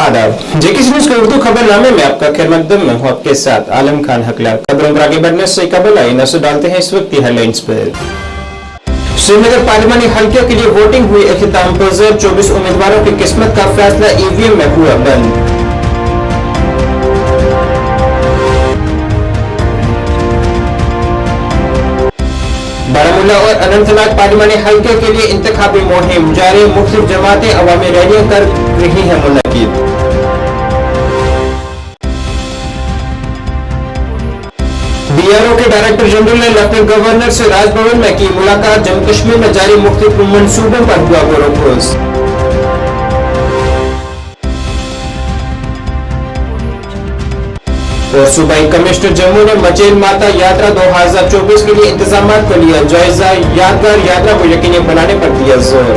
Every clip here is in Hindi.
आदाब जेके न्यूज के उर्दू खबरनामे में आपका खैर मकदम में हूं आपके साथ आलम खान हकला। खबरों पर आगे बढ़ने से कबल आई नजर डालते हैं इस वक्त की हेडलाइंस पर। श्रीनगर पार्लिमानी हल्के के लिए वोटिंग हुई इख्तिताम पज़ीर, 24 उम्मीदवारों की किस्मत का फैसला ईवीएम में हुआ बंद। बारामूला और अनंतनाग पार्लिमानी हल्के के लिए इंतखाबी मुहिम जारी, मुख्तलिफ जमातें अवामी रैलियां कर रही हैं मुनक्किद। बीआरओ के डायरेक्टर जनरल ने लेफ्टिनेंट गवर्नर से राजभवन में की मुलाकात, जम्मू कश्मीर में जारी मुख्तलिफ मंसूबों पर हुआ गौर-व-फरोज। और सूबाई कमिश्नर जम्मू ने मचेल माता यात्रा 2024 के लिए इंतजामात को लिया जायजा, यादगार यात्रा को यकीनी बनाने पर दिया जोर।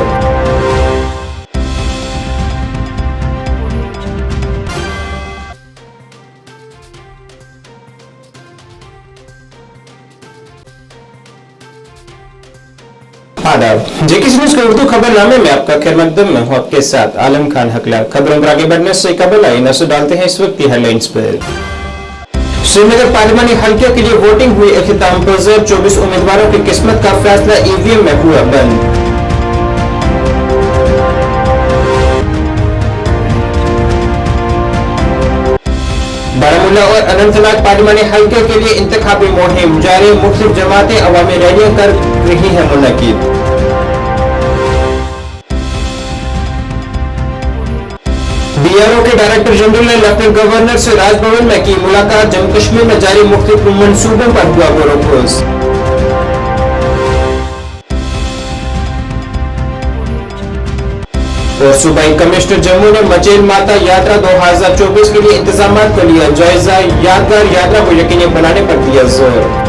आदाब जेके न्यूज के उर्दू खबरनामे में आपका खैर मकदम में हूं आपके साथ आलम खान हकला। खबरों पर आगे बढ़ने से कबल आई नजर डालते हैं इस वक्त की हेडलाइंस पर। श्रीनगर पार्लिमानी हल्के के लिए वोटिंग हुई इख्तिताम पज़ीर, 24 उम्मीदवारों की किस्मत का फैसला ईवीएम में हुआ बंद। बारामूला और अनंतनाग पार्लिमानी हल्के के लिए इंतखाबी मुहिम जारी, मुख्तलिफ जमातें अवामी रैलियां कर रही हैं मुनक्किद। बीआरओ के डायरेक्टर जनरल ने लेफ्टिनेंट गवर्नर से राजभवन में की मुलाकात, जम्मू कश्मीर में जारी मुख्तलिफ मंसूबों पर हुआ गौर-व-फरोज। और सूबाई कमिश्नर जम्मू ने मचेल माता यात्रा 2024 के लिए इंतजामात को लिया जायजा, यादगार यात्रा को यकीनी बनाने पर दिया जोर।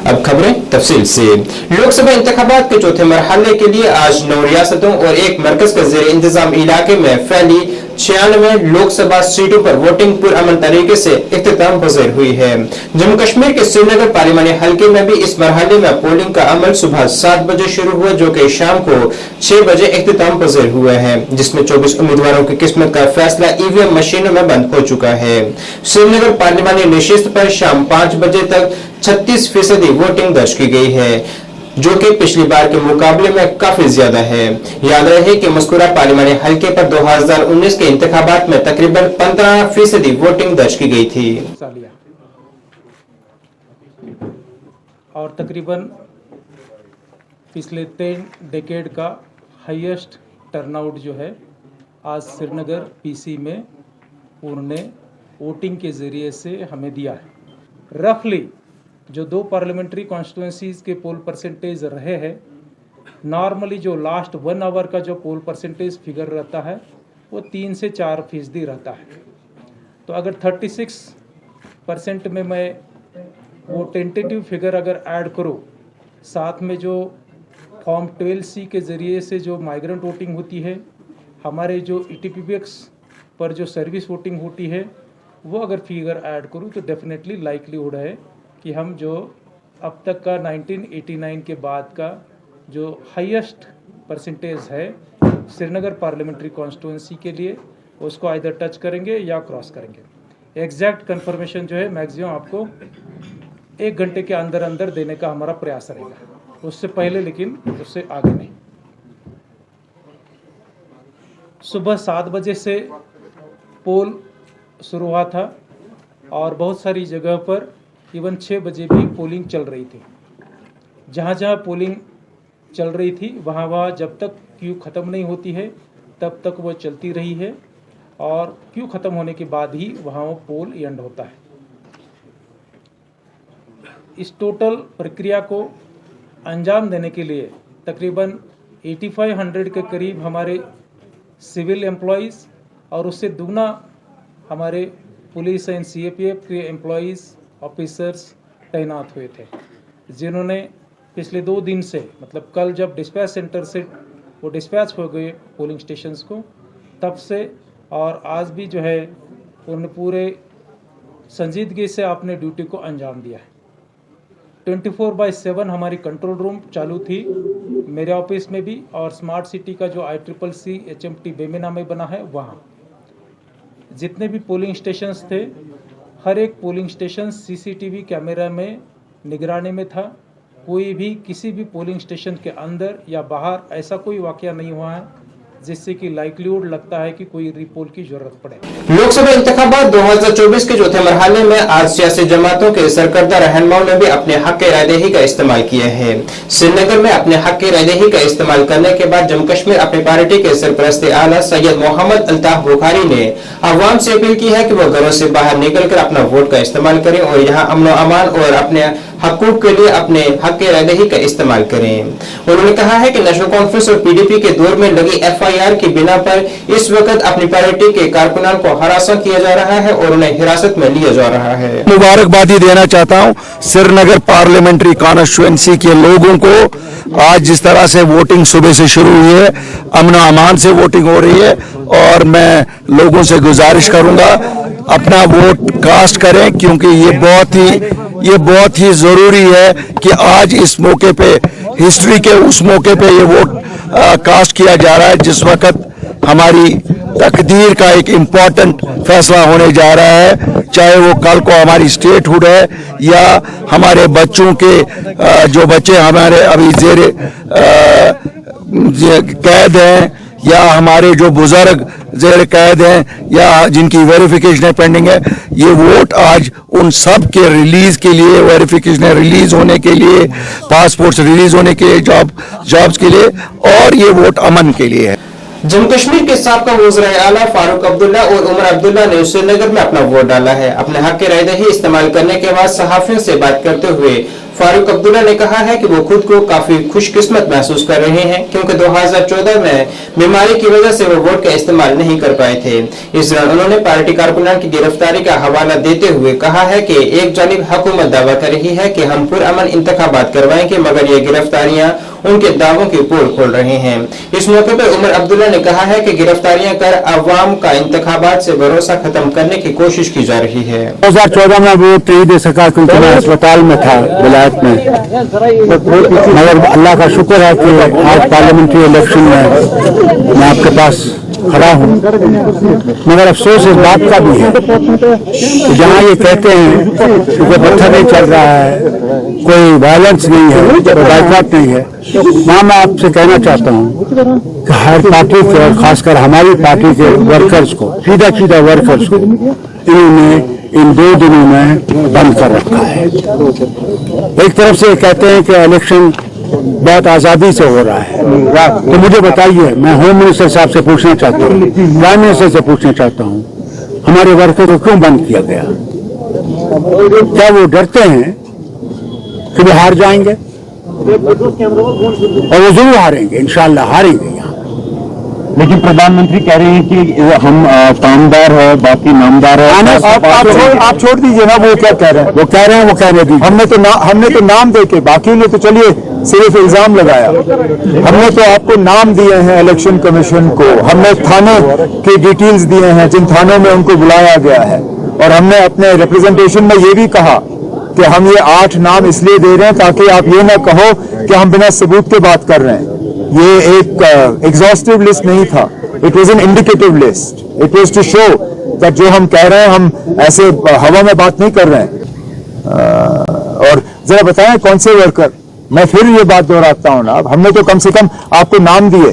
अब खबरें तफसील से। लोकसभा इंतखाबात के चौथे मरहले के लिए आज 9 रियासतों और एक मरकज के ज़ेर इंतजाम इलाके में फैली 96 लोकसभा सीटों पर वोटिंग पुरअमन तरीके से इख्तिताम पज़ीर हुई है। जम्मू कश्मीर के श्रीनगर पार्लिमानी हल्के में भी इस मरहले में पोलिंग का अमल सुबह 7 बजे शुरू हुआ, जो कि शाम को 6 बजे इख्तिताम पज़ीर हुआ है, जिसमें 24 उम्मीदवारों की किस्मत का फैसला ईवीएम मशीनों में बंद हो चुका है। श्रीनगर पार्लिमानी नशिस्त पर शाम 5 बजे तक 36% वोटिंग दर्ज की गई है, जो कि पिछली बार के मुकाबले में काफी ज्यादा है। याद रहे कि मज़कूरा पार्लिमानी हल्के पर 2019 के इंतखाबात में तकरीबन 15% वोटिंग दर्ज की गई थी और तकरीबन पिछले 3 डेकेड का हाईएस्ट टर्नआउट जो है आज श्रीनगर पीसी में उन्होंने वोटिंग के ज़रिए से हमें दिया है। रफली जो 2 पार्लियामेंट्री कॉन्स्टिट्यूंसीज़ के पोल परसेंटेज रहे हैं, नॉर्मली जो लास्ट 1 आवर का जो पोल परसेंटेज फिगर रहता है वो 3 से 4% रहता है। तो अगर 36% में मैं वो टेंटेटिव फिगर अगर ऐड करूँ, साथ में जो फॉर्म 12C के ज़रिए से जो माइग्रेंट वोटिंग होती है, हमारे जो ETPBX पर जो सर्विस वोटिंग होती है, वो अगर फिगर ऐड करूँ तो डेफिनेटली लाइकलीहुड है कि हम जो अब तक का 1989 के बाद का जो हाईएस्ट परसेंटेज है श्रीनगर पार्लियामेंट्री कॉन्स्टिट्यूंसी के लिए, उसको आइदर टच करेंगे या क्रॉस करेंगे। एग्जैक्ट कंफर्मेशन जो है मैक्सिमम आपको 1 घंटे के अंदर अंदर देने का हमारा प्रयास रहेगा, उससे पहले लेकिन उससे आगे नहीं। सुबह 7 बजे से पोल शुरू हुआ था और बहुत सारी जगह पर इवन 6 बजे भी पोलिंग चल रही थी। जहाँ जहाँ पोलिंग चल रही थी वहाँ जब तक क्यू ख़त्म नहीं होती है तब तक वो चलती रही है, और क्यू ख़त्म होने के बाद ही वहाँ वो पोल एंड होता है। इस टोटल प्रक्रिया को अंजाम देने के लिए तकरीबन 8500 के करीब हमारे सिविल एम्प्लॉइज़ और उससे दुगना हमारे पुलिस एंड CAPF के एम्प्लॉइज़ ऑफिसर्स तैनात हुए थे, जिन्होंने पिछले 2 दिन से, मतलब कल जब डिस्पैच सेंटर से वो डिस्पैच हो गए पोलिंग स्टेशंस को, तब से और आज भी जो है उन्होंने पूरे संजीदगी से अपने ड्यूटी को अंजाम दिया है। 24/7 हमारी कंट्रोल रूम चालू थी, मेरे ऑफिस में भी, और स्मार्ट सिटी का जो ICCC HMT बेमेना में बना है वहाँ जितने भी पोलिंग स्टेशंस थे, हर एक पोलिंग स्टेशन CCTV कैमरा में निगरानी में था। कोई भी किसी भी पोलिंग स्टेशन के अंदर या बाहर ऐसा कोई वाकया नहीं हुआ है जिससे कि लाइक्लीहुड लगता है कि कोई रिपोल की जरूरत पड़े। लोकसभा इंतखाबात 2024 के चौथे मरहले में आज सियासी जमातों के सरकर्दा रहनुमाओं ने भी अपने हक की रायदही का इस्तेमाल किया है। श्रीनगर में अपने हक की रायदही का इस्तेमाल करने के बाद जम्मू कश्मीर अपनी पार्टी के सरपरस्त आला सैयद मोहम्मद अल्ताफ बुखारी ने अवाम से अपील की है कि वो घरों से बाहर निकलकर अपना वोट का इस्तेमाल करें और यहाँ अमन व अमान और अपने हकूक के लिए अपने हक की रायदही का इस्तेमाल करें। उन्होंने कहा है कि नेशनल कॉन्फ्रेंस और PDP के दौर में लगी FIR की बिना पर इस वक्त अपनी पार्टी के कारकुनान को हरासा किया जा रहा है और उन्हें हिरासत में लिया जा रहा है। मुबारकबादी देना चाहता हूं श्रीनगर पार्लियामेंट्री कॉन्स्टिट्यूएंसी के लोगों को। आज जिस तरह से वोटिंग सुबह से शुरू हुई है, अमन अमान से वोटिंग हो रही है, और मैं लोगों से गुजारिश करूंगा अपना वोट कास्ट करें, क्योंकि ये बहुत ही जरूरी है कि आज इस मौके पे, हिस्ट्री के उस मौके पे ये वोट कास्ट किया जा रहा है जिस वक्त हमारी तकदीर का एक इम्पोर्टेंट फैसला होने जा रहा है, चाहे वो कल को हमारी स्टेटहुड है या हमारे बच्चों के जो बच्चे हमारे अभी जेर कैद हैं, या हमारे जो बुजुर्ग जेर कैद हैं, या जिनकी वेरिफिकेशन पेंडिंग है। ये वोट आज उन सब के रिलीज के लिए, वेरिफिकेशन रिलीज होने के लिए, पासपोर्ट्स रिलीज होने के लिए, जॉब्स के लिए, और ये वोट अमन के लिए है। जम्मू कश्मीर के साबका वज़ीर आला फारूक अब्दुल्ला और उमर अब्दुल्ला ने श्रीनगर में अपना वोट डाला है। अपने हक की रायदही इस्तेमाल करने के बाद सहाफियों से बात करते हुए फारूक अब्दुल्ला ने कहा है कि वो खुद को काफी खुशकिस्मत महसूस कर रहे हैं, क्योंकि 2014 में बीमारी की वजह से वो वोट का इस्तेमाल नहीं कर पाए थे। इस दौरान उन्होंने पार्टी कारकुनान की गिरफ्तारी का हवाला देते हुए कहा है कि एक जानिब हुकूमत दावा कर रही है कि हम पुरअमन इंतखाबात करवाएंगे, मगर ये गिरफ्तारियां उनके दावों की पोल खोल रहे हैं। इस मौके पर उमर अब्दुल्ला ने कहा है कि गिरफ्तारियां कर अवाम का इंतखाबात से भरोसा खत्म करने की कोशिश की जा रही है। 2014 में वोट नहीं दे सका क्योंकि मैं अस्पताल में था विलायत में, मगर अल्लाह का शुक्र है कि आज पार्लियामेंट्री इलेक्शन में मैं आपके पास खड़ा हूँ। मगर अफसोस इस बात का भी है कि जहाँ ये कहते हैं कि कोई पत्थर नहीं चल रहा है, कोई वायलेंस नहीं है, कोई बाइकआउट नहीं है, वहाँ मैं आपसे कहना चाहता हूँ कि हर पार्टी के और खासकर हमारी पार्टी के वर्कर्स को, सीधा वर्कर्स को इन्होंने इन 2 दिनों में बंद कर रखा है। एक तरफ से कहते हैं कि इलेक्शन बहुत आज़ादी से हो रहा है, तो मुझे बताइए, मैं होम मिनिस्टर साहब से पूछना चाहता हूँ, प्राइम मिनिस्टर से पूछना चाहता हूँ, हमारे वर्कर को क्यों बंद किया गया? क्या वो डरते हैं कि वो हार जाएंगे? और वो जरूर हारेंगे, इंशाल्लाह हारेंगे यहाँ। लेकिन प्रधानमंत्री कह रहे हैं कि हम कामदार है, बाकी नामदार है। आप छोड़ दीजिए ना, वो क्या कह रहे हैं? वो कह रहे हैं, वो कहने दीजिए। हमने तो नाम दे के, बाकी ने तो चलिए सिर्फ इल्जाम लगाया। हमने तो आपको नाम दिए हैं इलेक्शन कमीशन को, हमने थाने की डिटेल्स दिए हैं जिन थानों में उनको बुलाया गया है, और हमने अपने रिप्रेजेंटेशन में ये भी कहा कि हम ये 8 नाम इसलिए दे रहे हैं ताकि आप ये ना कहो कि हम बिना सबूत के बात कर रहे हैं। ये एक एग्जॉस्टिव लिस्ट नहीं था, it was an indicative list, it was to show that जो हम कह रहे हैं हम ऐसे हवा में बात नहीं कर रहे हैं। और जरा बताएं कौन से वर्कर, मैं फिर ये बात दोहराता हूं ना, हमने तो कम से कम आपको नाम दिए,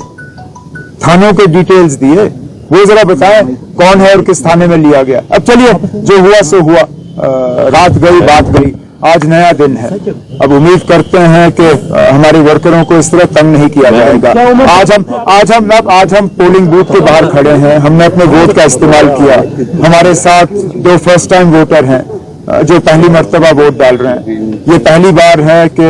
थानों के डिटेल्स दिए, वो जरा बताएं कौन है और किस थाने में लिया गया। अब चलिए जो हुआ सो हुआ, रात गई बात गई, आज नया दिन है। अब उम्मीद करते हैं कि हमारे वर्करों को इस तरह तंग नहीं किया जाएगा। आज हम पोलिंग बूथ के बाहर खड़े हैं, हमने अपने वोट का इस्तेमाल किया। हमारे साथ 2 फर्स्ट टाइम वोटर हैं जो पहली मर्तबा वोट डाल रहे हैं। ये पहली बार है कि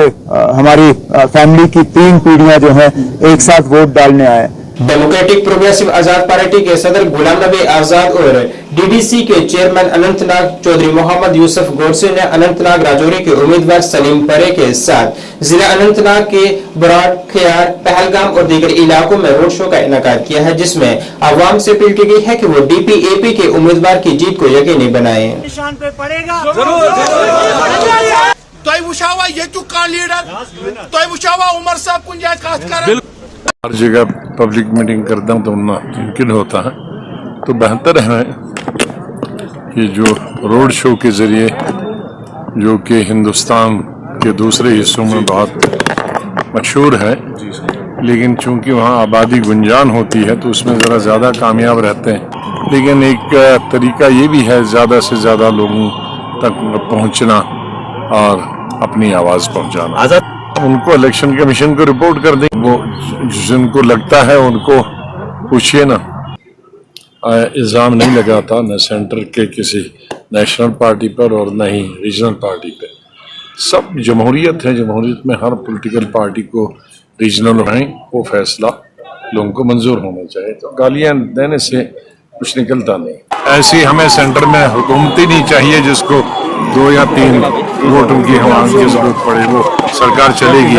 हमारी फैमिली की 3 पीढ़ियां जो हैं एक साथ वोट डालने आए। डेमोक्रेटिक प्रोग्रेसिव आजाद पार्टी के सदर गुलाम नबी आजाद और DDC के चेयरमैन अनंतनाग चौधरी मोहम्मद यूसुफ गोडसे ने अनंतनाग राजौरी के उम्मीदवार सलीम परे के साथ जिला अनंतनाग के बराड़, खयार, पहलगाम और दीगर इलाकों में रोड शो का इनेकाद किया है, जिसमें आवाम से अपील की गई है कि वो DPAP के उम्मीदवार की जीत को यकीनी बनाएं। निशान पे पड़ेगा ये लीडर तो वुचावा उमर साहब कुछ जाए कत कर हर जगह पब्लिक मीटिंग करता हूँ तो मुमकिन होता है, तो बेहतर है कि जो रोड शो के जरिए जो कि हिंदुस्तान के दूसरे हिस्सों में बहुत मशहूर है, लेकिन चूंकि वहाँ आबादी गुंजान होती है तो उसमें ज़रा ज़्यादा कामयाब रहते हैं। लेकिन एक तरीका ये भी है ज़्यादा से ज़्यादा लोगों तक पहुँचना और अपनी आवाज़ पहुँचाना। उनको इलेक्शन कमीशन को रिपोर्ट कर दें, वो जिनको लगता है उनको पूछिए ना। इल्ज़ाम नहीं लगाता न सेंटर के किसी नेशनल पार्टी पर और न ही रीजनल पार्टी पर। सब जमहूरियत है, जमहूरियत में हर पॉलिटिकल पार्टी को रीजनल है वो फैसला लोगों को मंजूर होना चाहिए, तो गालियां देने से कुछ निकलता नहीं। ऐसी हमें सेंटर में हुकूमत ही नहीं चाहिए जिसको 2 या 3 वोटों की हमारी की जरूरत पड़े, वो सरकार चलेगी।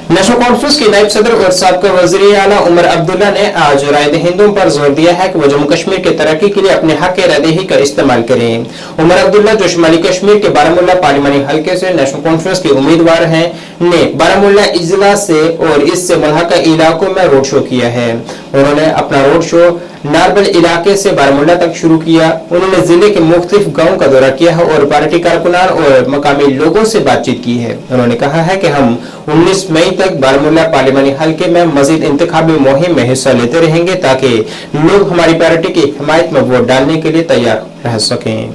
नेशनल कॉन्फ्रेंस के नायब सदर और साबका वज़ीर आला उमर अब्दुल्ला ने आज राय दहिंदों पर जोर दिया है कि वो जम्मू कश्मीर की तरक्की के लिए अपने हक रद्देही का इस्तेमाल करें। उमर अब्दुल्ला जो शुमाली कश्मीर के बारामूला पार्लिमानी हल्के से नेशनल कॉन्फ्रेंस के उम्मीदवार हैं, ने बारामूला इजला से और इससे मुल्हका इलाकों में रोड शो किया है। उन्होंने अपना रोड शो नारबल इलाके से बारामूला तक शुरू किया। उन्होंने जिले के मुख्तलिफ गाँव का दौरा किया है और पार्टी कारकुनान और मकामी लोगों से बातचीत की है। उन्होंने कहा है कि हम 19 मई तक बारामूला पार्लिमानी हल्के में मजीद इंतखाबी मुहिम में हिस्सा लेते रहेंगे ताकि लोग हमारी पार्टी की हिमायत में वोट डालने के लिए तैयार रह सकें।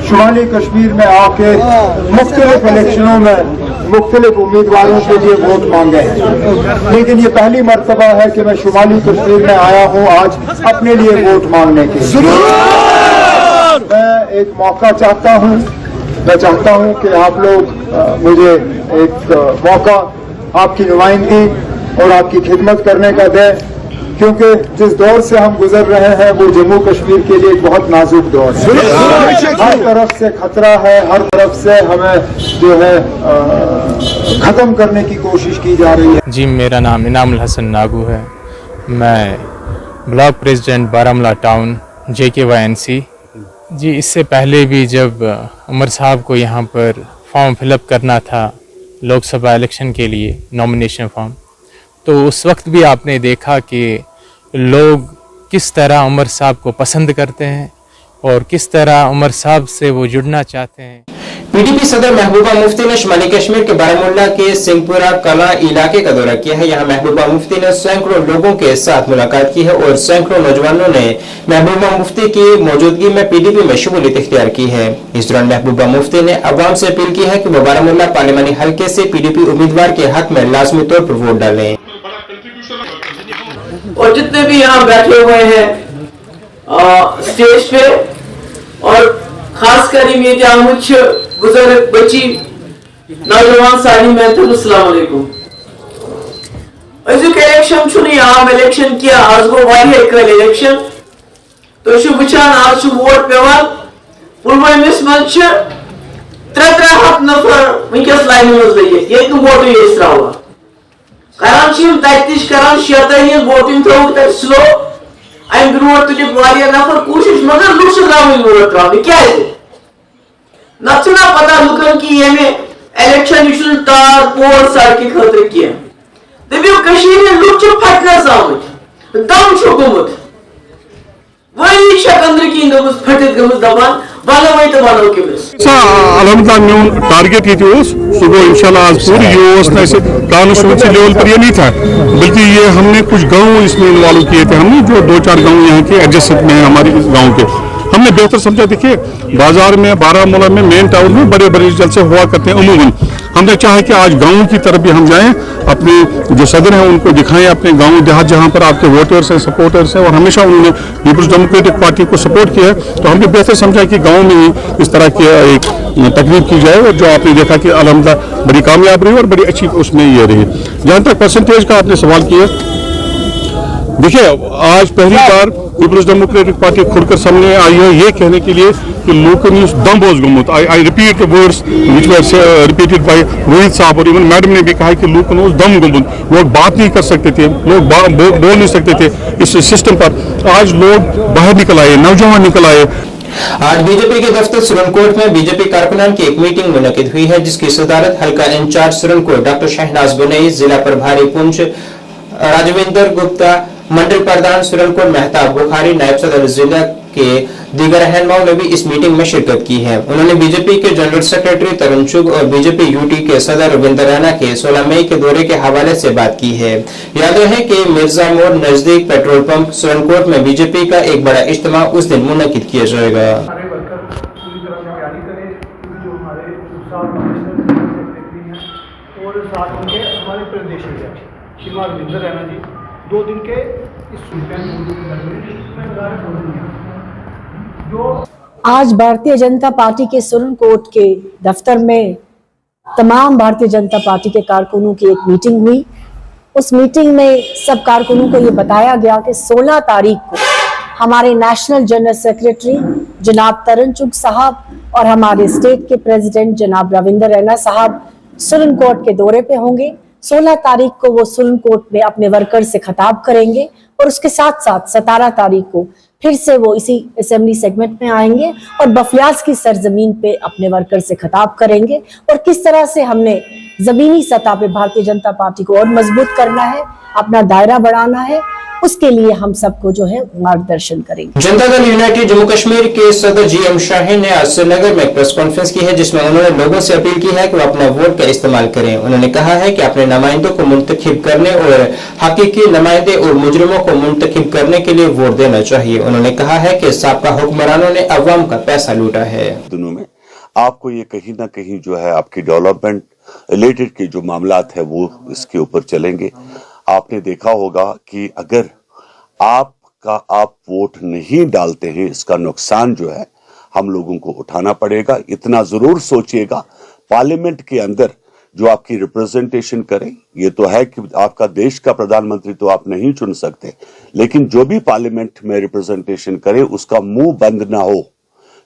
शुमाली कश्मीर में आके मुख्तलिफ इलेक्शनों में मुख्तलिफ उम्मीदवारों के लिए वोट मांगे हैं, लेकिन ये पहली मर्तबा है कि मैं शुमाली कश्मीर में आया हूँ आज अपने लिए वोट मांगने के लिए। मैं एक मौका चाहता हूँ, मैं चाहता हूँ कि आप लोग मुझे एक मौका आपकी नुमाइंदगी और आपकी खिदमत करने का दें, क्योंकि जिस दौर से हम गुजर रहे हैं वो जम्मू कश्मीर के लिए एक बहुत नाजुक दौर है। हर तरफ से खतरा है, हर तरफ से हमें जो है खत्म करने की कोशिश की जा रही है। जी, मेरा नाम इनामुल हसन नागू है। मैं block president Baramulla town JKYNC। जी, इससे पहले भी जब उमर साहब को यहाँ पर फॉर्म फिलअप करना था लोकसभा इलेक्शन के लिए, नॉमिनेशन फॉर्म, तो उस वक्त भी आपने देखा कि लोग किस तरह उमर साहब को पसंद करते हैं और किस तरह उमर साहब से वो जुड़ना चाहते हैं। PDP सदर महबूबा मुफ्ती ने शुमाली कश्मीर के बारामूला के सिंहपुरा कला इलाके का दौरा किया है। यहाँ महबूबा मुफ्ती ने सैकड़ों लोगों के साथ मुलाकात की है और सैकड़ों नौजवानों ने महबूबा मुफ्ती की मौजूदगी में PDP में शमूलियत इख्तियार की है। इस दौरान महबूबा मुफ्ती ने अवाम से अपील की है कि वो बारामूला पार्लिमानी हल्के से PDP उम्मीदवार के हक में लाजमी तौर पर वोट डालें। और जितने भी यहाँ बैठे हुए हैं स्टेज पे, और खासकर बुजुर्ग बच्ची नौजवान सारी महतूब अस्सलाम वालेकुम। अजुक इलेक्शन छुनी आम इलेक्शन किया, आज गो वारिया कल इलेक्शन तो छु वुचान आज वोट पेवान पुलवामिस मज 3-3 नफर वंकस लाइन मज लगित ये वोट ये त्रावा करान छिम ततिश करान शेतही वोटिंग थो तक स्लो अम ब्रो तुलिक वारिया नफर कोशिश मगर लुक रावण वोट त्राव क्या है नचना पता लुकन की ये में इलेक्शन इशू तार पोल सड़क खतर किया दबियो कशीर लुक छ फटना सामत दम छ गुमत वही शकंद्र की नबस फटित गमस दबान वाला वही तो वाला के बस अलहमदुलिल्लाह न्यू टारगेट ये थी सो वो इंशाल्लाह आज पूरी ये उसने से कॉन्स्टिट्यूंसी लेवल पर ये नहीं था, बल्कि ये हमने कुछ गांव इसमें इन्वॉल्व किए थे। हमने जो 2-4 गांव यहाँ के एडजस्ट में हमारे गांव के हमने बेहतर समझा। देखिए, बाजार में बारामूला में मेन टाउन में बड़े बड़े जलसे हुआ करते हैं अमूमन। हमने चाहा कि आज गाँव की तरफ भी हम जाएं, अपने जो सदर हैं उनको दिखाएं अपने गाँव देहात जहाँ पर आपके वोटर्स हैं, सपोर्टर्स हैं, और हमेशा उन्होंने पीपल्स डेमोक्रेटिक पार्टी को सपोर्ट किया है। तो हमने बेहतर समझा कि गाँव में ही इस तरह की एक तकरीब की जाए, और जो आपने देखा कि अल्हम्दुलिल्लाह बड़ी कामयाब रही और बड़ी अच्छी उसमें ये रही। जहाँ तक परसेंटेज का आपने सवाल किया, देखिए, आज पहली बार पीपल्स डेमोक्रेटिक पार्टी खुलकर सामने आई है ये कहने के लिए कि लोकन यूज दम ओस गुमुत। I repeat the words which were repeated by Rohit साहब, और इवन मैडम ने भी कहा कि लोकन ओस दम गुमुत। लोग बात नहीं कर सकते थे, लोग बोल नहीं सकते थे इस सिस्टम पर। आज लोग बाहर निकल आए, नौजवान निकल आए। आज बीजेपी के दफ्तर सुरनकोट में बीजेपी कारकुनान की एक मीटिंग मुनक्किद हुई है, जिसकी सदारत हल्का इंचार्ज सुरनकोट डॉक्टर शहनाज गुनई, जिला प्रभारी पुंछ राजविंदर गुप्ता, मंडल प्रधान सुरनकोट मेहताब बुखारी, नायब सदर जिला के दीगर रहनुमाओं ने भी इस मीटिंग में शिरकत की है। उन्होंने बीजेपी के जनरल सेक्रेटरी तरुण चुग और बीजेपी यूटी के सदर रविंदर रैना के 16 मई के दौरे के हवाले से बात की है। याद रहे कि मिर्जा मोड़ नजदीक पेट्रोल पंप सुरनकोट में बीजेपी का एक बड़ा इज्तिमा उस दिन मुनक्किद किया जाएगा। श्रीमान रविंदर रैना जी 2 दिन के आज भारतीय जनता पार्टी के सुरनकोट के दफ्तर में तमाम भारतीय जनता पार्टी के कारकुनों की एक मीटिंग हुई। उस मीटिंग में सब कारकुनों को ये बताया गया कि 16 तारीख को हमारे नेशनल जनरल सेक्रेटरी जनाब तरुण चुग साहब और हमारे स्टेट के प्रेसिडेंट जनाब रविंदर रैना साहब सुरनकोट के दौरे पे होंगे। 16 तारीख को वो सुरनकोट में अपने वर्कर से खिताब करेंगे और उसके साथ साथ 17 तारीख को फिर से वो इसी असेंबली सेगमेंट में आएंगे और बफियाज की सरजमीन पे अपने वर्कर से खिताब करेंगे और किस तरह से हमने जमीनी सतह पे भारतीय जनता पार्टी को और मजबूत करना है, अपना दायरा बढ़ाना है, उसके लिए हम सबको जो है मार्गदर्शन करेंगे। जनता दल यूनाइटेड जम्मू कश्मीर के सदर जीएम शाहीन ने आज श्रीनगर में एक प्रेस कॉन्फ्रेंस की है, जिसमें उन्होंने लोगों से अपील की है कि वो अपना वोट का इस्तेमाल करें। उन्होंने कहा है कि अपने नुमाइंदों को मुंतखब करने और हकीकी नुमाइंदे और मुजरिमों को मुंतखब करने के लिए वोट देना चाहिए। उन्होंने कहा है कि साबका हुक्मरानों ने अवाम का पैसा लूटा है। दिनों में आपको ये कहीं ना कहीं जो है आपकी डेवलपमेंट रिलेटेड के जो मामलात है वो इसके ऊपर चलेंगे। आपने देखा होगा कि अगर आप वोट नहीं डालते हैं, इसका नुकसान जो है हम लोगों को उठाना पड़ेगा। इतना जरूर सोचिएगा, पार्लियामेंट के अंदर जो आपकी रिप्रेजेंटेशन करे, ये तो है कि आपका देश का प्रधानमंत्री तो आप नहीं चुन सकते, लेकिन जो भी पार्लियामेंट में रिप्रेजेंटेशन करे उसका मुंह बंद ना हो।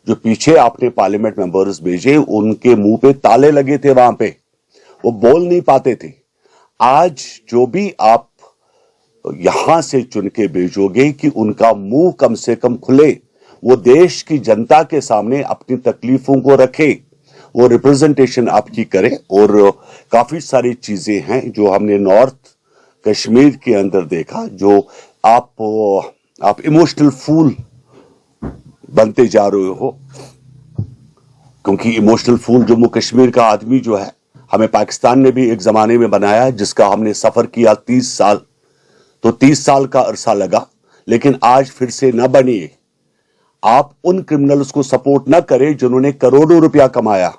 जो पीछे आपने पार्लियामेंट मेंबर्स भेजे उनके मुंह पे ताले लगे थे, वहां पे वो बोल नहीं पाते थे। आज जो भी आप यहां से चुन के भेजोगे कि उनका मुंह कम से कम खुले, वो देश की जनता के सामने अपनी तकलीफों को रखे, वो रिप्रेजेंटेशन आपकी करे। और काफी सारी चीजें हैं जो हमने नॉर्थ कश्मीर के अंदर देखा, जो आप इमोशनल फूल बनते जा रहे हो, क्योंकि इमोशनल फूल जम्मू कश्मीर का आदमी जो है, हमें पाकिस्तान ने भी एक जमाने में बनाया जिसका हमने सफर किया 30 साल, तो 30 साल का अरसा लगा, लेकिन आज फिर से न बनिए। आप उन क्रिमिनल्स को सपोर्ट न करें जिन्होंने करोड़ों रुपया कमाया,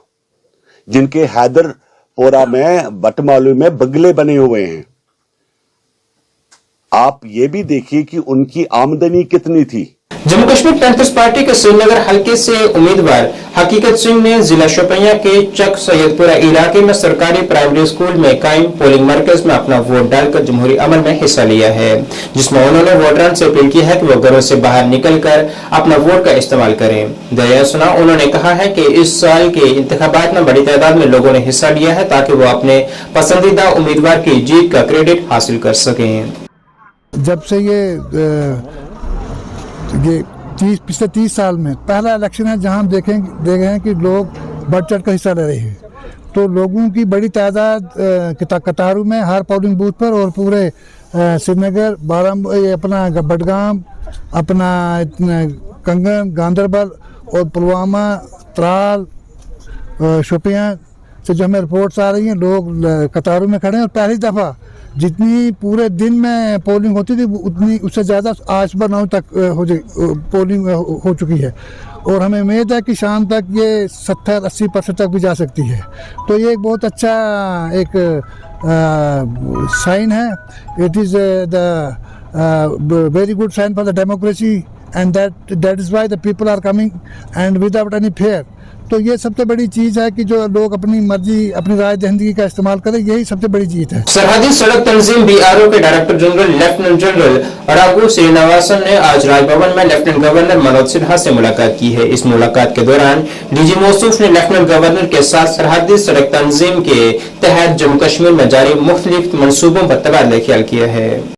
जिनके हैदरपोरा में बटमालू में बंगले बने हुए हैं। आप ये भी देखिए कि उनकी आमदनी कितनी थी। जम्मू कश्मीर पैंथर्स पार्टी के श्रीनगर हलके से उम्मीदवार हकीकत सिंह ने जिला शोपियां के चक सैयदपुरा इलाके में सरकारी प्राइमरी स्कूल में कायम पोलिंग मरकज में अपना वोट डालकर जमहूरी अमल में हिस्सा लिया है, जिसमें उन्होंने वोटरों से अपील की है कि वो घरों से बाहर निकलकर अपना वोट का इस्तेमाल करें। दया सुना उन्होंने कहा है कि इस साल के इंतखाबात में बड़ी तादाद में लोगों ने हिस्सा लिया है ताकि वो अपने पसंदीदा उम्मीदवार की जीत का क्रेडिट हासिल कर सकें। जब से ये पिछले 30 साल में पहला इलेक्शन है जहां हम देख रहे हैं कि लोग बढ़ चढ़ कर हिस्सा ले रहे हैं, तो लोगों की बड़ी तादाद कतारों में हर पोलिंग बूथ पर और पूरे श्रीनगर, अपना बडगाम, अपना कंगन, गांधरबल और पुलवामा, त्राल, शोपियां से जो हमें रिपोर्ट्स आ रही हैं, लोग कतारों में खड़े हैं। और पहली दफ़ा जितनी पूरे दिन में पोलिंग होती थी उतनी उससे ज़्यादा आज सुबह 9 तक पोलिंग हो चुकी है, और हमें उम्मीद है कि शाम तक ये 70-80% तक भी जा सकती है। तो ये एक बहुत अच्छा एक साइन है। It is the very good sign for the democracy and that is why the people are coming and without any fear. तो ये सबसे बड़ी चीज़ है कि जो लोग अपनी मर्जी अपनी राय दहिंदगी का इस्तेमाल करें, यही सबसे बड़ी चीज़ है। सरहदी सड़क तंजीम बीआरओ के director general lieutenant general Raghu Srinivasan ने आज राजभवन में लेफ्टिनेंट गवर्नर मनोज सिन्हा से मुलाकात की है। इस मुलाकात के दौरान डीजी मौसूफ ने लेफ्टिनेंट गवर्नर के साथ सरहदी सड़क तंजीम के तहत जम्मू कश्मीर में जारी मुख्तलिफ मंसूबों पर तबादला ख्याल किया है।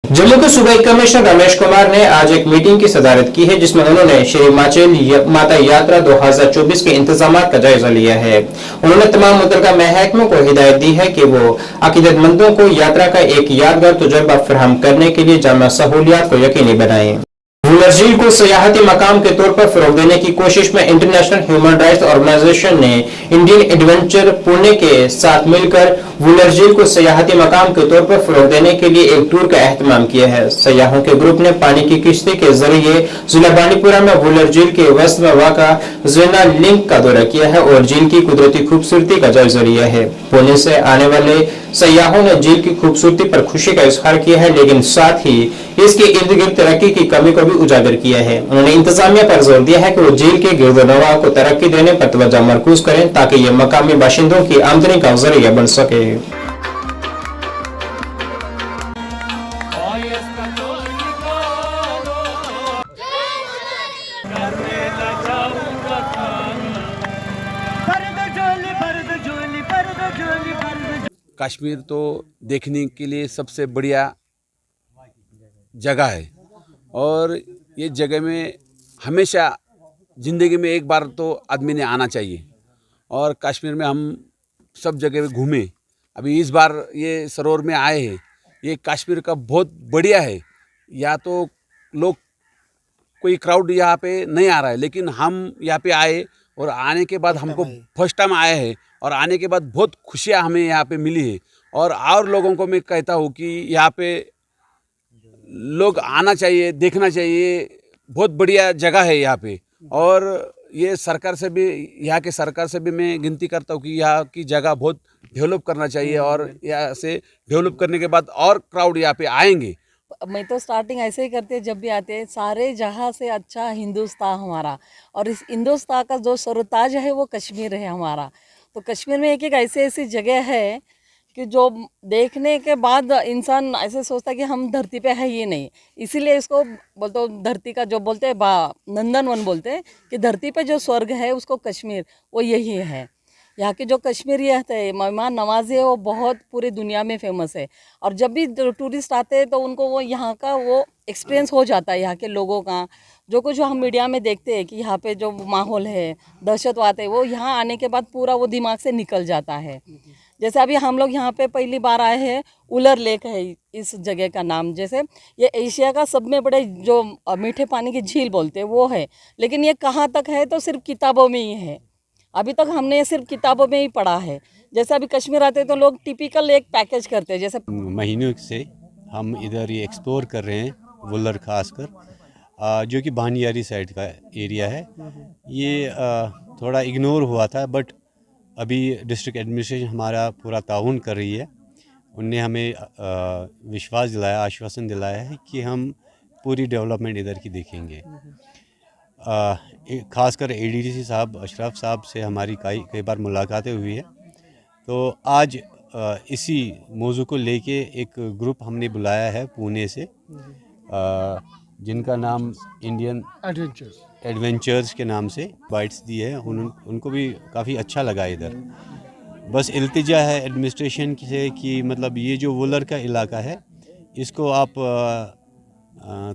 जम्मू के सूबाई कमिश्नर रमेश कुमार ने आज एक मीटिंग की सदारत की है, जिसमें उन्होंने श्री माचेल माता यात्रा 2024 के इंतजामात का जायजा लिया है। उन्होंने तमाम मुतल्लिका महकमों को हिदायत दी है कि वो अकीदतमंदों को यात्रा का एक यादगार तजुर्बा फराहम करने के लिए जामा सहूलियात को यकीनी बनाएं। वुलर झील को सियाहती मकाम के तौर पर फरोग देने की कोशिश में इंटरनेशनल ह्यूमन राइट्स ऑर्गेनाइजेशन ने इंडियन एडवेंचर पुणे के साथ मिलकर वुलर झील को सियाहती मकाम के तौर पर फरोग देने के लिए एक टूर का एहतमाम किया है। सयाहों के ग्रुप ने पानी की किश्ती के जरिए जिला बांडीपुरा में वुलर झील के वस्त में वाक़ा ज़ेना लिंक का दौरा किया है और झील की कुदरती खूबसूरती का जायजा लिया है। पुणे से आने वाले सयाहों ने झील की खूबसूरती पर खुशी का इजहार किया है, लेकिन साथ ही इसके इर्द गिर्द तरक्की की कमी को भी उजागर किया है। उन्होंने इंतजामिया पर जोर दिया है कि वो झील के गिरदोनवा को तरक्की देने पर तवज्जो मरकूज करें ताकि ये मकामी बाशिंदों की आमदनी का जरिया बन सके। कश्मीर तो देखने के लिए सबसे बढ़िया जगह है और ये जगह में हमेशा ज़िंदगी में एक बार तो आदमी ने आना चाहिए और कश्मीर में हम सब जगह घूमे। अभी इस बार ये सरोवर में आए हैं, ये कश्मीर का बहुत बढ़िया है। या तो लोग कोई क्राउड यहाँ पे नहीं आ रहा है, लेकिन हम यहाँ पे आए और आने के बाद हमको फर्स्ट टाइम आए हैं और आने के बाद बहुत खुशियाँ हमें यहाँ पे मिली है। और लोगों को मैं कहता हूँ कि यहाँ पे लोग आना चाहिए, देखना चाहिए, बहुत बढ़िया जगह है यहाँ पे। और ये सरकार से भी, यहाँ के सरकार से भी मैं गिनती करता हूँ कि यहाँ की जगह बहुत डेवलप करना चाहिए और यहाँ से डेवलप करने के बाद और क्राउड यहाँ पे आएंगे। मैं तो स्टार्टिंग ऐसे ही करते हैं, जब भी आते हैं सारे जहाँ से अच्छा हिंदुस्तान हमारा, और इस हिंदुस्तान का जो सरोताज है वो कश्मीर है हमारा। तो कश्मीर में एक एक ऐसी जगह है कि जो देखने के बाद इंसान ऐसे सोचता है कि हम धरती पे है ही नहीं। इसीलिए इसको बोलते धरती का जो बोलते हैं नंदन वन बोलते हैं कि धरती पे जो स्वर्ग है उसको कश्मीर वो यही है। यहाँ के जो कश्मीरियत है, मेहमान नवाजी है, वो बहुत पूरी दुनिया में फेमस है। और जब भी टूरिस्ट आते हैं तो उनको वो यहाँ का वो एक्सपीरियंस हो जाता है, यहाँ के लोगों का जो कुछ हम मीडिया में देखते हैं कि यहाँ पे जो माहौल है, दहशतवाद है, वो यहाँ आने के बाद पूरा वो दिमाग से निकल जाता है। जैसे अभी हम लोग यहाँ पे पहली बार आए हैं, उलर लेक है इस जगह का नाम। जैसे ये एशिया का सब में बड़े जो मीठे पानी की झील बोलते हैं वो है, लेकिन ये कहाँ तक है तो सिर्फ किताबों में ही है। अभी तक हमने सिर्फ किताबों में ही पढ़ा है। जैसे अभी कश्मीर आते हैं तो लोग टिपिकल एक पैकेज करते हैं। जैसे महीनों से हम इधर ये एक्सप्लोर कर रहे हैं, वुलर खासकर जो कि बानियारी साइड का एरिया है। ये थोड़ा इग्नोर हुआ था, बट अभी डिस्ट्रिक्ट एडमिनिस्ट्रेशन हमारा पूरा ताउन कर रही है। उनने हमें विश्वास दिलाया, आश्वासन दिलाया है कि हम पूरी डेवलपमेंट इधर की देखेंगे। ख़ासकर एडीसी साहब अशरफ साहब से हमारी कई बार मुलाकातें हुई है। तो आज इसी मौजू को लेके एक ग्रुप हमने बुलाया है पुणे से, जिनका नाम इंडियन एडवेंचर्स के नाम से बाइट्स दी है। उनको भी काफ़ी अच्छा लगा इधर। बस इल्तिजा है एडमिनिस्ट्रेशन से कि मतलब ये जो वुलर का इलाका है इसको आप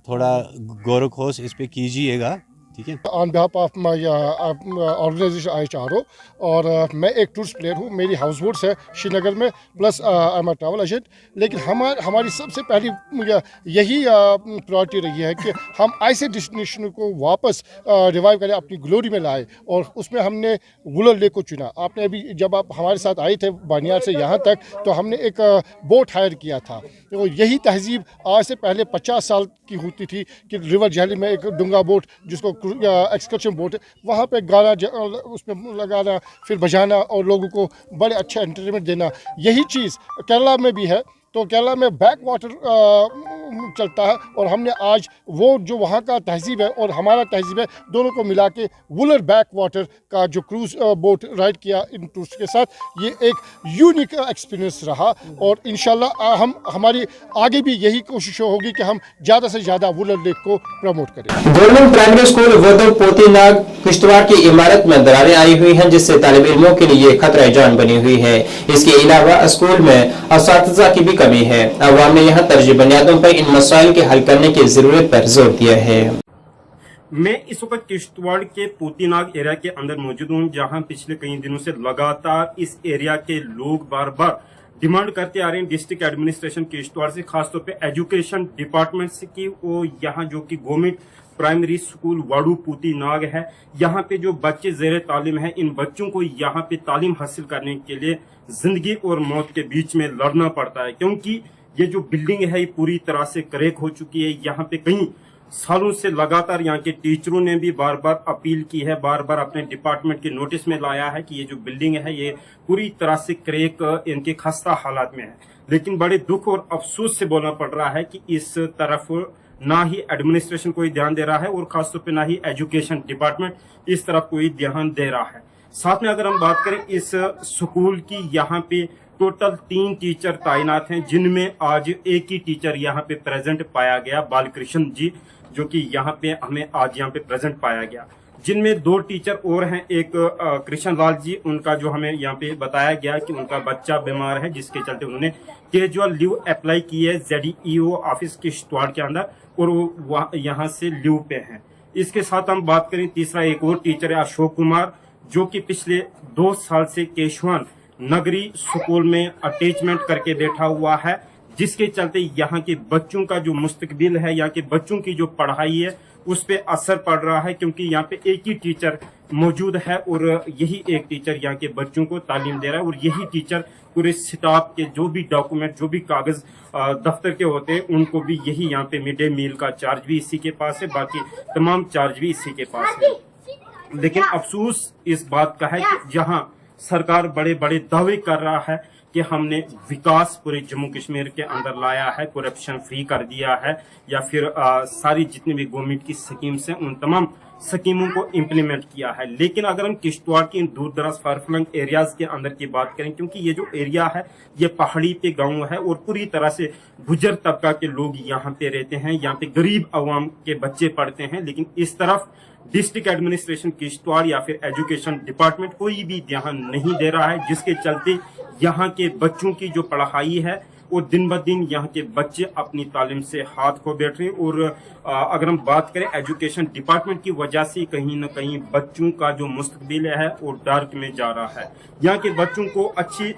थोड़ा गौर खोज इस पे कीजिएगा, ठीक है। On behalf of my organization IHRO, और मैं एक टूरिस्ट प्लेयर हूँ। मेरी हाउस बोट्स है श्रीनगर में, plus I am a travel agent. लेकिन हमारी सबसे पहली यही प्रायोरिटी रही है कि हम ऐसे डेस्टिनेशन को वापस रिवाइव करें, अपनी ग्लोरी में लाए, और उसमें हमने वुलर लेक को चुना। आपने अभी जब आप हमारे साथ आए थे बानियार से यहाँ तक, तो हमने एक बोट हायर किया था। तो यही तहजीब आज से पहले 50 साल की होती थी कि रिवर जैली में एक डुंगा बोट जिसको एक्सकर्शन बोट है, वहाँ पे गाना उसमें लगाना, फिर बजाना और लोगों को बड़े अच्छे एंटरटेनमेंट देना। यही चीज़ केरला में भी है। तो केरला में बैक वाटर चलता है। और हमने आज वो जो वहाँ का तहजीब है और हमारा तहजीब है, दोनों को मिला के वुलर बैक वाटर का जो क्रूज़ बोट राइड किया इन टूरिस्ट के साथ, ये एक यूनिक एक्सपीरियंस रहा। और इंशाल्लाह हमारी आगे भी यही कोशिश होगी कि हम ज़्यादा से ज़्यादा वुलर लेक को प्रमोट करें। गवर्नमेंट प्राइमरी स्कूल वदो पोतीनाग किश्तवाड़ की इमारत में दरारें आई हुई हैं, जिससे तालिब इल्मों के लिए खतरा जान बनी हुई है। इसके अलावा स्कूल में असातिज़ा की भी कमी है। अवाम ने यहाँ तर्जीह बुनियादों पर इन मसाइल के हल करने की जरूरत पर जोर दिया है। मैं इस वक्त किश्तवाड़ के पोतीनाग एरिया के अंदर मौजूद हूँ, जहाँ पिछले कई दिनों से लगातार इस एरिया के लोग बार बार डिमांड करते आ रहे हैं डिस्ट्रिक्ट एडमिनिस्ट्रेशन किश्तवाड़ से, खासतौर पे एजुकेशन डिपार्टमेंट से, कि वो यहाँ जो कि गवर्नमेंट प्राइमरी स्कूल वाडू पोतीनाग है, यहाँ पे जो बच्चे ज़ेरे तालीम है, इन बच्चों को यहाँ पे तालीम हासिल करने के लिए जिंदगी और मौत के बीच में लड़ना पड़ता है, क्योंकि ये जो बिल्डिंग है ये पूरी तरह से क्रैक हो चुकी है। यहाँ पे कई सालों से लगातार यहाँ के टीचरों ने भी बार बार अपील की है, बार बार अपने डिपार्टमेंट के नोटिस में लाया है कि ये जो बिल्डिंग है ये पूरी तरह से क्रैक, इनके खस्ता हालात में है। लेकिन बड़े दुख और अफसोस से बोलना पड़ रहा है कि इस तरफ ना ही एडमिनिस्ट्रेशन कोई ध्यान दे रहा है और खासतौर पे ना ही एजुकेशन डिपार्टमेंट इस तरफ कोई ध्यान दे रहा है। साथ में अगर हम बात करें इस स्कूल की, यहाँ पे टोटल 3 टीचर तैनात हैं, जिनमें आज एक ही टीचर यहाँ पे प्रेजेंट पाया गया, बालकृष्ण जी, जो कि यहाँ पे हमें आज यहाँ पे प्रेजेंट पाया गया। जिनमें 2 टीचर और हैं, एक कृष्ण लाल जी, उनका जो हमें यहाँ पे बताया गया कि उनका बच्चा बीमार है, जिसके चलते उन्होंने कैजुअल लीव अप्लाई की है ZEO ऑफिस किश्तवाड़ के अंदर, और वो यहाँ से लीव पे हैं। इसके साथ हम बात करें, तीसरा एक और टीचर है अशोक कुमार, जो कि पिछले 2 साल से केशवान नगरी स्कूल में अटैचमेंट करके बैठा हुआ है, जिसके चलते यहाँ के बच्चों का जो मुस्तकबिल है, यहाँ के बच्चों की जो पढ़ाई है उस पे असर पड़ रहा है, क्योंकि यहाँ पे एक ही टीचर मौजूद है और यही एक टीचर यहाँ के बच्चों को तालीम दे रहा है, और यही टीचर पूरे स्टाफ के जो भी डॉक्यूमेंट, जो भी कागज दफ्तर के होते हैं, उनको भी यही यहाँ पे मिड डे मील का चार्ज भी इसी के पास है, बाकी तमाम चार्ज भी इसी के पास है। लेकिन अफसोस इस बात का है कि जहाँ सरकार बड़े बड़े दावे कर रहा है कि हमने विकास पूरे जम्मू कश्मीर के अंदर लाया है, करप्शन फ्री कर दिया है, या फिर सारी जितनी भी गवर्नमेंट की स्कीम्स हैं उन तमाम स्कीमों को इम्प्लीमेंट किया है। लेकिन अगर हम किश्तवाड़ की इन दूर दराज फारफलंग एरियाज के अंदर की बात करें, क्योंकि ये जो एरिया है ये पहाड़ी पे गांव है और पूरी तरह से गुजर तबका के लोग यहाँ पे रहते हैं, यहाँ पे गरीब अवाम के बच्चे पढ़ते हैं, लेकिन इस तरफ डिस्ट्रिक्ट एडमिनिस्ट्रेशन किश्तवाड़ या फिर एजुकेशन डिपार्टमेंट कोई भी ध्यान नहीं दे रहा है, जिसके चलते यहाँ के बच्चों की जो पढ़ाई है वो दिन ब दिन यहाँ के बच्चे अपनी तालीम से हाथ खो बैठ रहे हैं। और अगर हम बात करें एजुकेशन डिपार्टमेंट की वजह से कहीं न कहीं बच्चों का जो मुस्तकबिल है वो डार्क में जा रहा है। यहाँ के बच्चों को अच्छी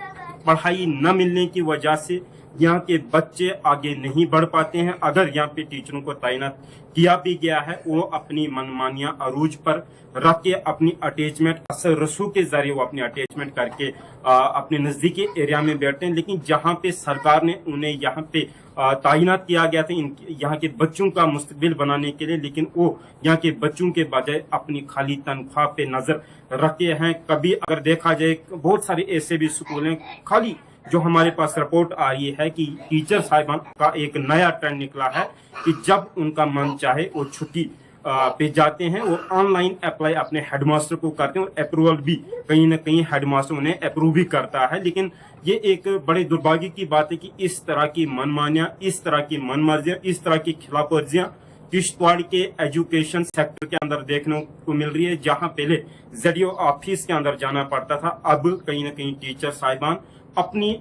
पढ़ाई न मिलने की वजह से यहाँ के बच्चे आगे नहीं बढ़ पाते हैं। अगर यहाँ पे टीचरों को तैनात किया भी गया है, वो अपनी मनमानियां अरूज पर रख के अपनी अटैचमेंट असर रसू के जरिए वो अपनी अटैचमेंट करके अपने नजदीकी एरिया में बैठते हैं। लेकिन जहाँ पे सरकार ने उन्हें यहाँ पे तैनात किया गया था यहाँ के बच्चों का मुस्तकबिल बनाने के लिए, लेकिन वो यहाँ के बच्चों के बजाय अपनी खाली तनख्वाह पे नजर रखे हैं। कभी अगर देखा जाए बहुत सारे ऐसे भी स्कूल हैं, खाली जो हमारे पास रिपोर्ट आ रही है कि टीचर साहिबान का एक नया ट्रेंड निकला है कि जब उनका मन चाहे वो छुट्टी पे जाते हैं और ऑनलाइन अप्लाई अपने हेडमास्टर को करते हैं, और अप्रूवल भी कहीं ना कहीं हेडमास्टर उन्हें अप्रूव भी करता है। लेकिन ये एक बड़े दुर्भाग्य की बात है कि इस तरह की मनमानियां, इस तरह की मनमर्जियां, इस तरह की खिलाफवर्जियां किश्तवाड़ के एजुकेशन सेक्टर के अंदर देखने को मिल रही है। जहां पहले ZEO ऑफिस के अंदर जाना पड़ता था, अब कहीं ना कहीं टीचर साहिबान अपनी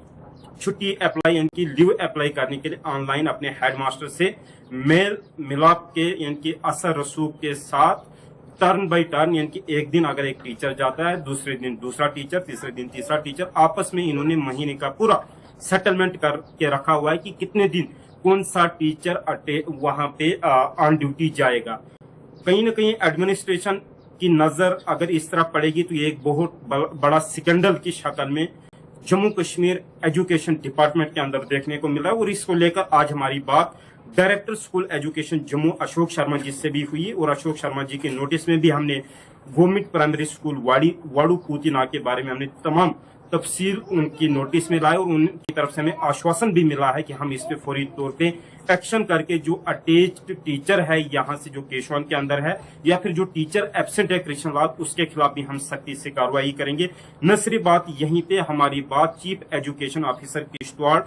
छुट्टी अप्लाई यानी कि लीव अप्लाई करने के लिए ऑनलाइन अपने हेडमास्टर से मेल मिलाप के यानी कि असर रसूख के साथ टर्न बाय टर्न, यानी कि एक दिन अगर एक टीचर जाता है, दूसरे दिन दूसरा टीचर, तीसरे दिन तीसरा टीचर, आपस में इन्होंने महीने का पूरा सेटलमेंट करके रखा हुआ है कि कितने दिन कौन सा टीचर वहां पे ऑन ड्यूटी जाएगा। कहीं ना कहीं एडमिनिस्ट्रेशन की नजर अगर इस तरह पड़ेगी तो ये एक बहुत बड़ा स्कैंडल की शक्ल में जम्मू कश्मीर एजुकेशन डिपार्टमेंट के अंदर देखने को मिला। और इसको लेकर आज हमारी बात director school education Jammu Ashok Sharma ji से भी हुई, और अशोक शर्मा जी के नोटिस में भी हमने गवर्नमेंट प्राइमरी स्कूल वाडू पोतीनाग के बारे में हमने तमाम तफसील उनकी नोटिस में लाए और उनकी तरफ से हमें आश्वासन भी मिला है कि हम इस पे फौरी तौर पे एक्शन करके जो अटैच्ड टीचर है यहाँ से जो केशवान के अंदर है या फिर जो टीचर एब्सेंट है कृष्णलाल, उसके खिलाफ भी हम सख्ती से कार्रवाई करेंगे। न सिर्फ बात यहीं पे, हमारी बात चीफ एजुकेशन ऑफिसर किश्तवाड़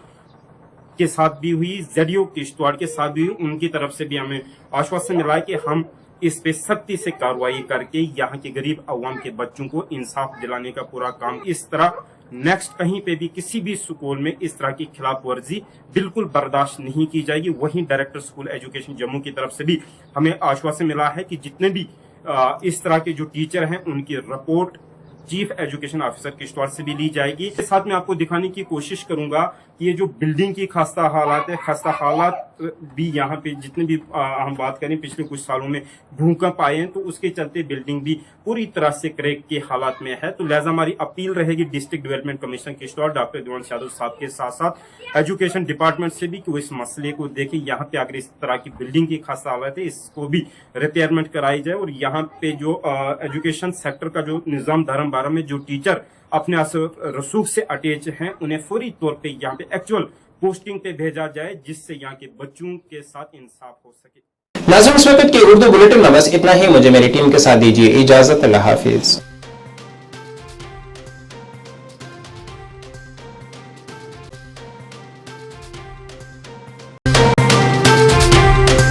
के साथ भी हुई, ZDO किश्तवाड़ के साथ भी हुई। उनकी तरफ से भी हमें आश्वासन मिला है कि हम इस पे सख्ती से कार्रवाई करके यहाँ के गरीब अवाम के बच्चों को इंसाफ दिलाने का पूरा काम, इस तरह नेक्स्ट कहीं पे भी किसी भी स्कूल में इस तरह की खिलाफ वर्जी बिल्कुल बर्दाश्त नहीं की जाएगी। वहीं डायरेक्टर स्कूल एजुकेशन जम्मू की तरफ से भी हमें आश्वासन मिला है कि जितने भी इस तरह के जो टीचर हैं उनकी report chief education officer Kishtwar से भी ली जाएगी। इसके साथ मैं आपको दिखाने की कोशिश करूंगा कि ये जो बिल्डिंग की खस्ता हालात है, खस्ता हालात भी यहाँ पे जितने भी हम बात करें पिछले कुछ सालों में भूकंप आए हैं तो उसके चलते बिल्डिंग भी पूरी तरह से क्रैक के हालात में है। तो लिहाजा हमारी अपील रहेगी district development commissioner Kishtwar doctor Devansh Yadav साहब के साथ साथ एजुकेशन डिपार्टमेंट से भी कि वो इस मसले को देखें। यहाँ पे अगर इस तरह की बिल्डिंग की खस्ता हालत है इसको भी रिपेयरमेंट कराई जाए और यहाँ पे जो एजुकेशन सेक्टर का जो निजाम धर्मबारा में जो टीचर अपने रसूख से अटैच हैं उन्हें फौरी तौर पे यहाँ पे एक्चुअल पोस्टिंग पे भेजा जाए जिससे यहाँ के बच्चों के साथ इंसाफ हो सके। नाज़रीन, इस वक्त के उर्दू बुलेटिन में बस इतना ही। मुझे मेरी टीम के साथ दीजिए इजाजत। अल्लाह हाफिज।